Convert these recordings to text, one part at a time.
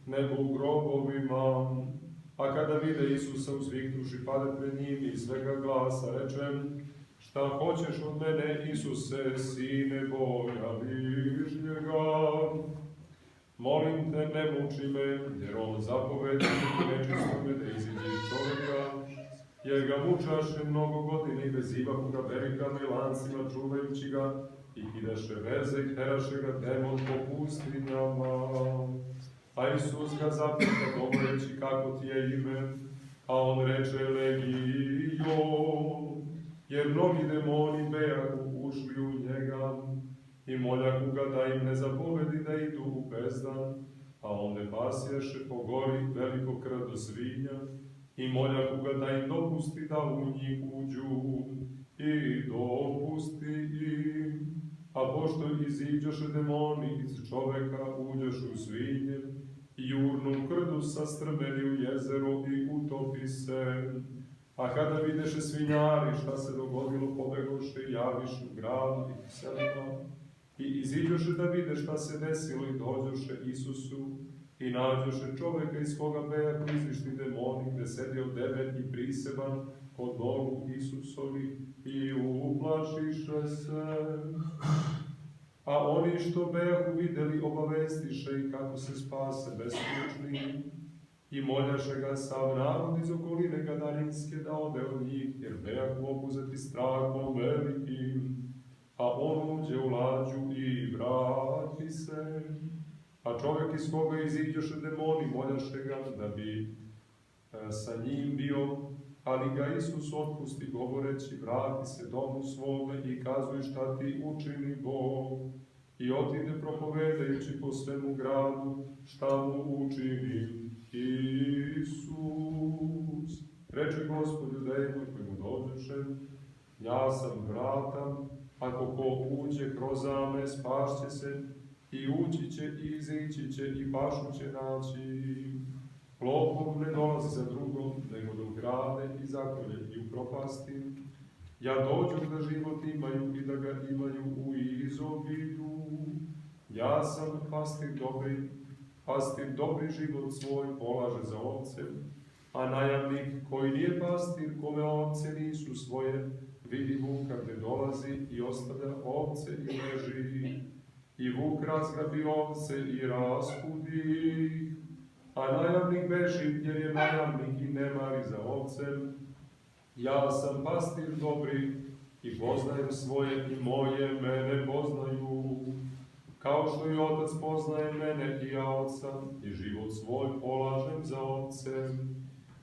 nego u grobovima. A kada vide Isusa uzviknuši, pade pred njim i svega glasa reče: šta hoćeš od mene, Isuse, sine Boga bližnjega? Molim te, ne muči me, jer on zapovedi nečistome da iziđe iz čoveka, jer ga mučaše mnogo godina i vezivahu ga verigama i lancima, čuvajući ga, i kidaše veze i teraše ga demon po pustinjama. A Isus ga zapita, govoreći kako ti je ime, a on reče Legion, jer mnogi demoni bejahu ušli u njega, i moljahu ga da im ne zapovedi da idu u bezdan, a on ne pasjaše po gori veliko krdo svinja, i moljahu ga da im dopusti da u njih uđu, i dopusti im. A pošto iziđoše demoni iz čoveka, uđoše u svinje, i jurnu krdu sastrmeli u jezero i utopi se. A kada videše svinjari šta se dogodilo, pobegoše i javiše u grad i selima, i iziđoše da vide šta se desilo i dođoše Isusu i nađoše čoveka iz koga bejahu izvišni demoni, gde sedio debel i priseban kod nogu Isusovi, i uplašiše se. A oni što bejahu videli obavestiše i kako se spase beskućni, i moljaše ga sav narod iz okoline Gadarinske da ode od njih, jer bejahu obuzeti strahom velikim. A on uđe u lađu i vrati se. A čovjek iz koga iziđoše demoni moljaše ga da bi sa njim bio, ali ga Isus otpusti govoreći: vrati se domu svome i kazuj šta ti učini Bog. I otide propovedajući po svemu gradu šta mu učini Isus. Reče Gospodu demon koji mu dođoše: ja sam vratan, ako ko uđe kroz me, spašće se, i ući će, i izići će, i pašu će naći. Lopov ne dolazi za drugom, nego da ukrade i zakolje i upropasti. Ja dođu da život imaju i da ga imaju u izobilju. Ja sam pastir dobri život svoj polaže za ovce, a najamnik koji nije pastir, kome ovce nisu svoje, vidi vuka gde dolazi i ostavlja ovce i leži. I vuk razgrabi ovce i raspudi, a najamnik beži jer je najamnik i ne mari za ovcem. Ja sam pastir dobri i poznajem svoje, i moje mene poznaju, kao što i Otac poznaje mene i ja Otca, i život svoj polažem za ovcem.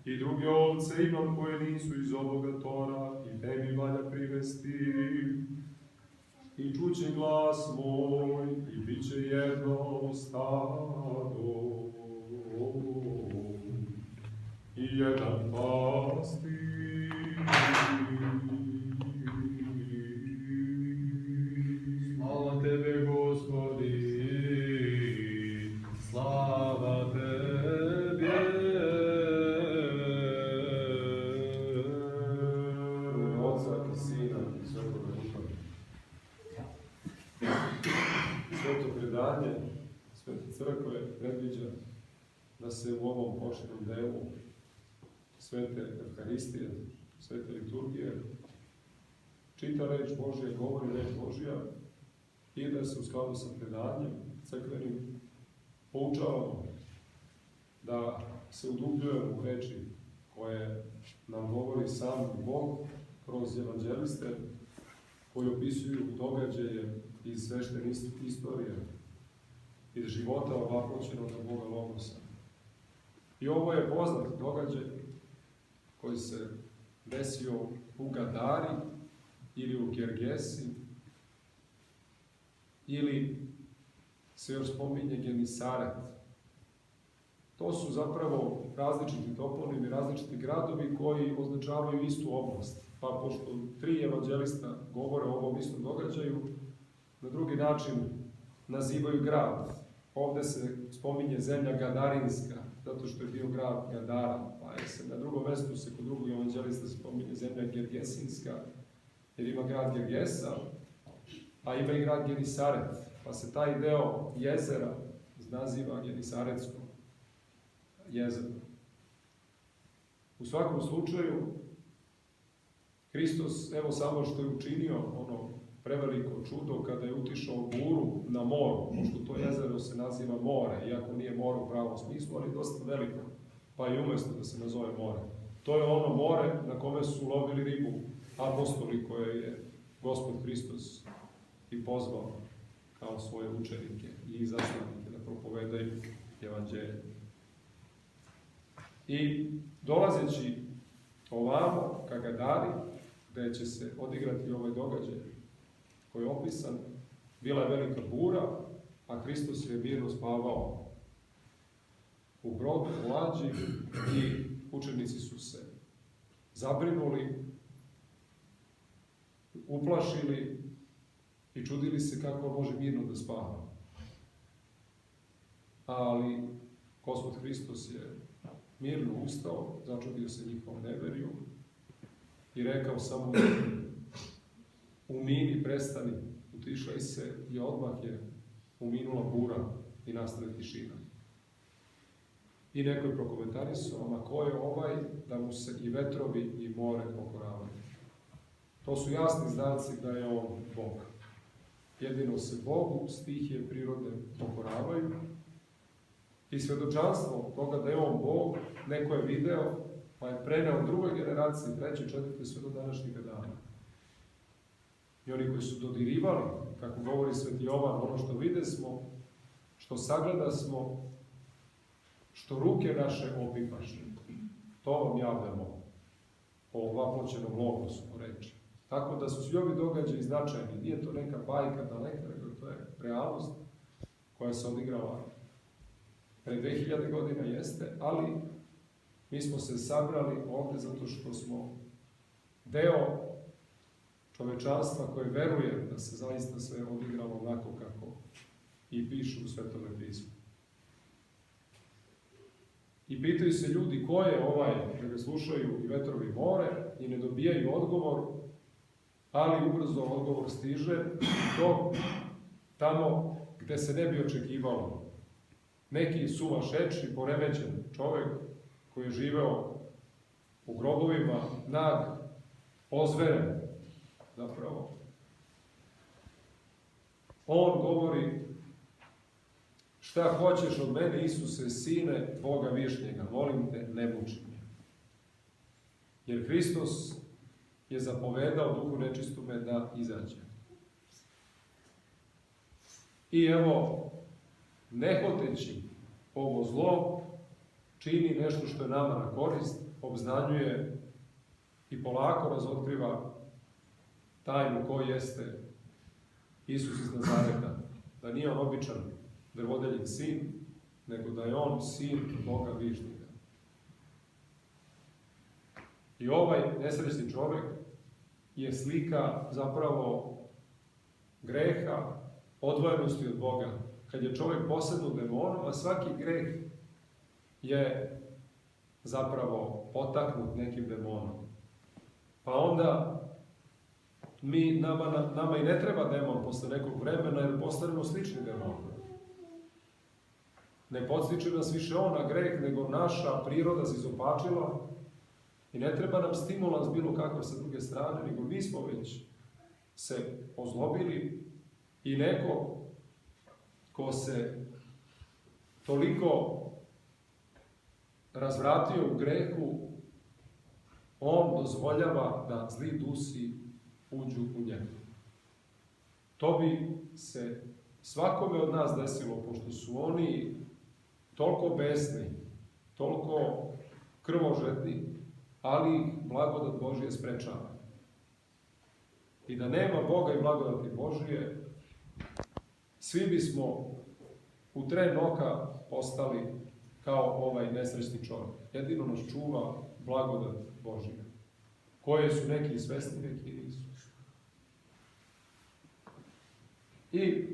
I druge ovce imam koje nisu iz ovoga tora, i te mi valja privesti. I čuće glas moj, i bit će jedno stado, i jedan pastir. Slava tebe, Gospodi, slava tebe. Otca i Sina i Svetoga Duha. Sveto predanje Svete crkve predviđa da se u ovom početnom delu Svete Evharistije, Svete liturgije, čita reč Božja, govori reč Božja, i da se u skladu sa predanjem crkvenim poučavamo, da se udubljujemo u reči koje nam govori sam Bog kroz evanđeliste, koji opisuju događaje iz sveštene istorije, iz života ovaploćenog Boga Logosa. I ovo je poznat događaj koji se desio u Gadari ili u Gergesi, ili se još spominje Genisaret. To su zapravo različiti toponimi, različiti gradovi koji označavaju istu oblast. Pa pošto tri evanđelista govore o ovom istom događaju, na drugi način nazivaju grad. Ovde se spominje zemlja Gadarinska, zato što je bio grad Gadara, pa se na drugom mestu se kod drugog evanđelista spominje zemlja Gergesinska, jer ima grad Gergesa, a ima i grad Genisaret, pa se taj deo jezera naziva Genisaretsko. jezero. U svakom slučaju, Hristos, evo samo što je učinio ono preveliko čudo kada je utišao buru na moru, pošto to jezero se naziva more, iako nije more u pravom smislu, ali dosta veliko, pa i umjesto da se nazove more. To je ono more na kome su lovili ribu apostoli koje je Gospod Hristos i pozvao kao svoje učenike i izaslanike da propovedaju evanđelje. I dolazeći ovamo ka Gadari, gde će se odigrati ovaj događaj koji je opisan, bila je velika bura, a Hristos je mirno spavao u brodu, u lađi, i učenici su se zabrinuli, uplašili i čudili se kako može mirno da spava. Ali Gospod Hristos je mirno ustao, začudio se njihovom neveriju i rekao samo: umini, prestani, utišaj se, i odmah je uminula bura i nastala tišina. I neko je prokomentarisao: ma ko je ovaj da mu se i vetrovi i more pokoravaju? To su jasni znaci da je on Bog. Jedino se Bogu stihije prirode pokoravaju, i svedočanstvo toga da je on Bog neko je video, pa je preneo drugoj generaciji, trećoj, četvrtoj, sve do današnjega dana. I oni koji su dodirivali, kako govori Sveti Jovan, ono što vide smo, što sagleda smo, što ruke naše opipaše, to vam javljamo o vaploćenom logosu, o reči. Tako da su svi ovi događaji značajni, nije to neka bajka daleka, nego to je realnost koja se odigrava pre 2000 godina, jeste, ali mi smo se sabrali ovde zato što smo deo čovečanstva koje veruje da se zaista sve odigralo onako kako i piše u Svetome pismu. I pitaju se ljudi ko je ovaj, da ga slušaju i vetrovi more, i ne dobijaju odgovor, ali ubrzo odgovor stiže do tamo gde se ne bi očekivalo. Neki sumašeći, poremećen čovek koji je živeo u grobovima, nag, ozveren, zapravo. On govori: šta hoćeš od mene, Isuse, sine Boga višnjega, molim te, ne muči me. Jer Hristos je zapovedao duhu nečistume da izađe. I evo, nehoteći ovo zlo, čini nešto što je nama na korist, obznanjuje i polako razotkriva tajnu ko jeste Isus iz Nazareta. Da nije on običan drvodeljin sin, nego da je on sin Boga višnjega. I ovaj nesrećni čovek je slika zapravo greha, odvojenosti od Boga. Kad je čovjek posednut demonom, a svaki greh je zapravo potaknut nekim demonom. Pa onda nama i ne treba demon posle nekog vremena, jer postanemo slični demonu. Ne podstiče nas više on na greh, nego naša priroda se izopačila i ne treba nam stimulans bilo kakav sa druge strane, nego mi smo već se ozlobili i neko ko se toliko razvratio u grehu, on dozvoljava da zli dusi uđu u njega. To bi se svakome od nas desilo, pošto su oni toliko besni, toliko krvožedni, ali blagodat Božije sprečava. I da nema Boga i blagodati Božije, svi bismo u tren oka postali kao ovaj nesrećni čovjek. Jedino nas čuva blagodat Božija, koje su neki svesni, neki nisu. I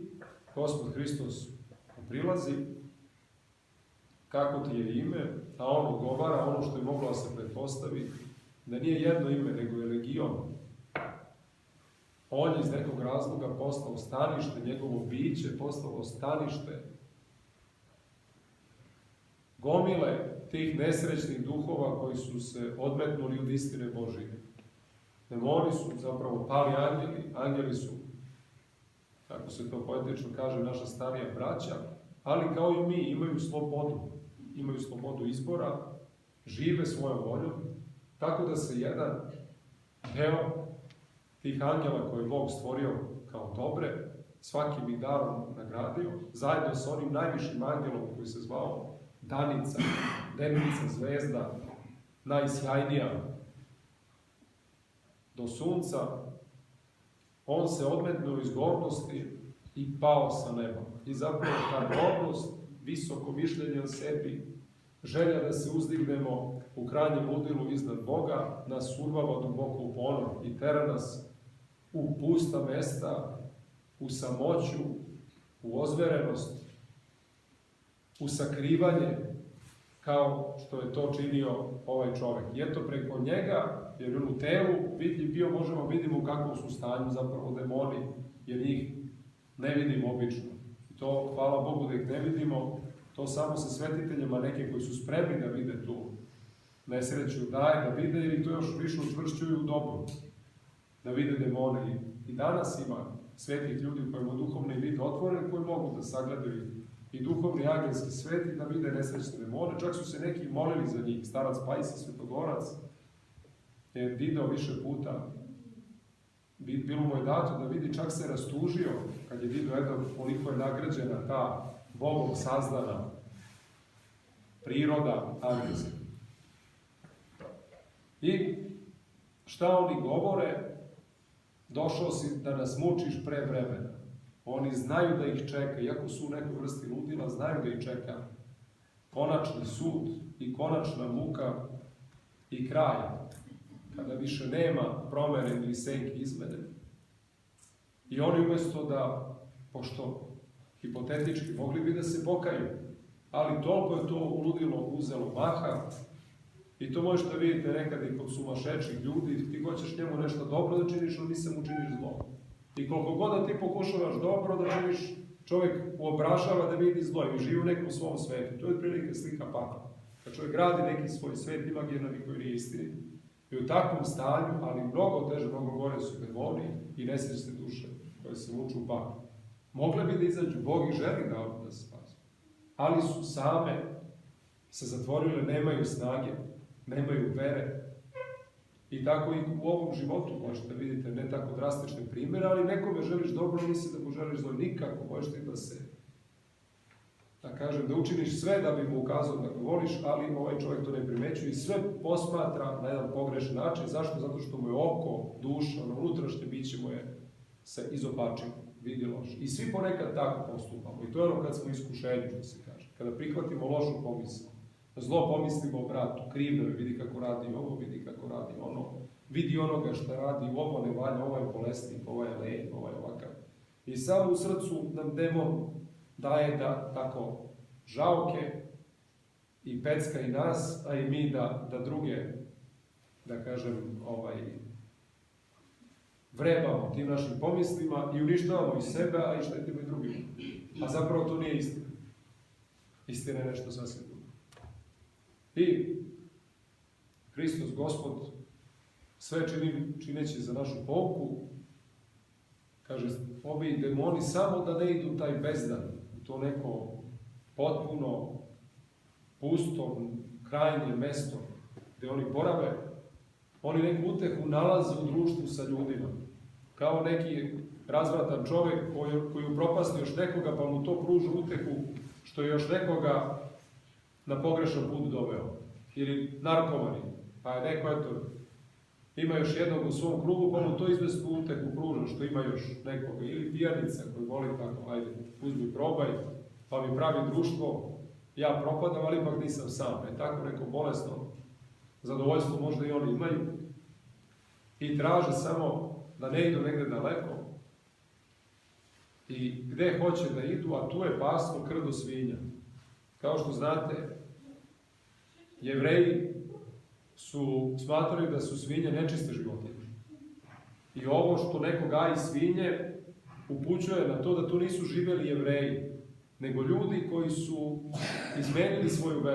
Gospod Hristos prilazi: kako ti je ime? A on odgovara ono što je moglo da se pretpostavi, da nije jedno ime, nego je legion. On je iz nekog razloga postao stanište, njegovo biće postalo stanište gomile tih nesrećnih duhova koji su se odmetnuli od istine Božije. Demoni su zapravo pali angeli, angeli su, kako se to poetično kaže, naša starija braća, ali kao i mi imaju slobodu izbora, žive svojom voljom, tako da se jedan deo tih angela koje je Bog stvorio kao dobre, svakim ih darom nagradio, zajedno sa onim najvišim angelom koji se zvao Danica, Denica, zvezda, najsjajnija do sunca, on se odmetnuo iz gordosti i pao sa neba. I zapravo ta gordost, visoko mišljenje o sebi, želja da se uzdignemo u krajnjem ludilu iznad Boga, nas urvava duboko u ponor i tera nas u pusta mesta, u samoću, u ozverenost, u sakrivanje, kao što je to činio ovaj čovek. I eto, preko njega, jer on u telu vidljiv bio, možemo vidimo u kakvom su stanju zapravo demoni, jer njih ne vidimo obično. I to, hvala Bogu da ih ne vidimo, to samo sa svetiteljima neke koji su spremni da vide tu nesreću daje, da vide, jer ih to još više učvršćuju u dobru, da vide demone. I danas ima svetih ljudi u kojima duhovni vid otvoren, koji mogu da sagledaju i duhovni angelski svet i da vide nesrećne demone. Čak su se neki molili za njih. Starac Pajsi, Svetogorac, je video više puta, bilo mu je dato da vidi, čak se rastužio kad je vidio jedan koliko je nagrađena ta Bogom sazdana priroda angelska. I šta oni govore? Došao si da nas mučiš pre vremena. Oni znaju da ih čeka, iako su u nekoj vrsti ludila, znaju da ih čeka konačni sud i konačna muka i kraj, kada više nema promene ili senke izmene. I oni umjesto da, pošto hipotetički mogli bi da se pokaju, ali toliko je to ludilo uzelo maha, i to možete vidjeti nekad i kod sumašečih ljudi, ti hoćeš njemu nešto dobro da činiš, ali nisam mu činiš zlo. I koliko god da ti pokušavaš dobro da činiš, čovjek uobražava da vidi zlo i živi u nekom svom svetu. To je otprilike slika pakla. Kad čovjek gradi neki svoj svet, imaginarni koji nije istinit. I u takvom stanju, ali mnogo teže, mnogo gore su demoni i nesrećne duše koje se muču u paklu. Mogle bi da izađu, Bog ih želi da se spasu. Ali su same se zatvorile, nemaju snage, nemaju vere. I tako i u ovom životu možete vidite ne tako drastične primjere, ali nekome želiš dobro, misli da mu želiš zlo. Nikako možete da se, da kažem, da učiniš sve da bi mu ukazao da ga voliš, ali ovaj čovjek to ne primećuje i sve posmatra na jedan pogrešan način. Zašto? Zato što mu je oko, duša, ono unutrašnje biće mu je se izopačilo, vidi loš. I svi ponekad tako postupamo. I to je ono kad smo iskušenju, što se kaže. Kada prihvatimo lošu pomisao. Zlo pomislimo o bratu, krivno je, vidi kako radi ovo, vidi kako radi ono, vidi onoga što radi, ovo ne valja, ovaj je bolesnik, ovaj je lenj, ovaj je ovakav. I samo u srcu nam demon daje da tako žaoke i pecka i nas, a i mi da druge, da kažem, vrebamo tim našim pomislima i uništavamo i sebe, a i štetimo i drugima. A zapravo to nije istina. Istina je nešto sasvim drugo. I Hristos Gospod sve čineći za našu pouku, kaže, ovi demoni samo da ne idu taj bezdan, to neko potpuno pusto, krajnje mesto gde oni borave, oni neku utehu nalaze u društvu sa ljudima. Kao neki razvratan čovjek koji upropasti još nekoga, pa mu to pruža utehu što je još nekoga na pogrešan put doveo. Ili narkomani. Pa je neko, eto, ima još jednog u svom krugu, pa mu to izvesnu utehu pruža, što ima još nekoga. Ili pijanica koji voli tako, ajde, uzmi probaj, pa mi pravi društvo, ja propadam, ali ipak nisam sam. Tako neko bolesno zadovoljstvo možda i oni imaju. I traže samo da ne idu negde daleko. I gde hoće da idu, a tu je pasmo krdo svinja. Kao što znate, Jevreji smatrali da su svinje nečiste životinje. I ovo što neko gaji svinje upućuje na to da tu nisu živeli Jevreji, nego ljudi koji su izmenili svoju veru.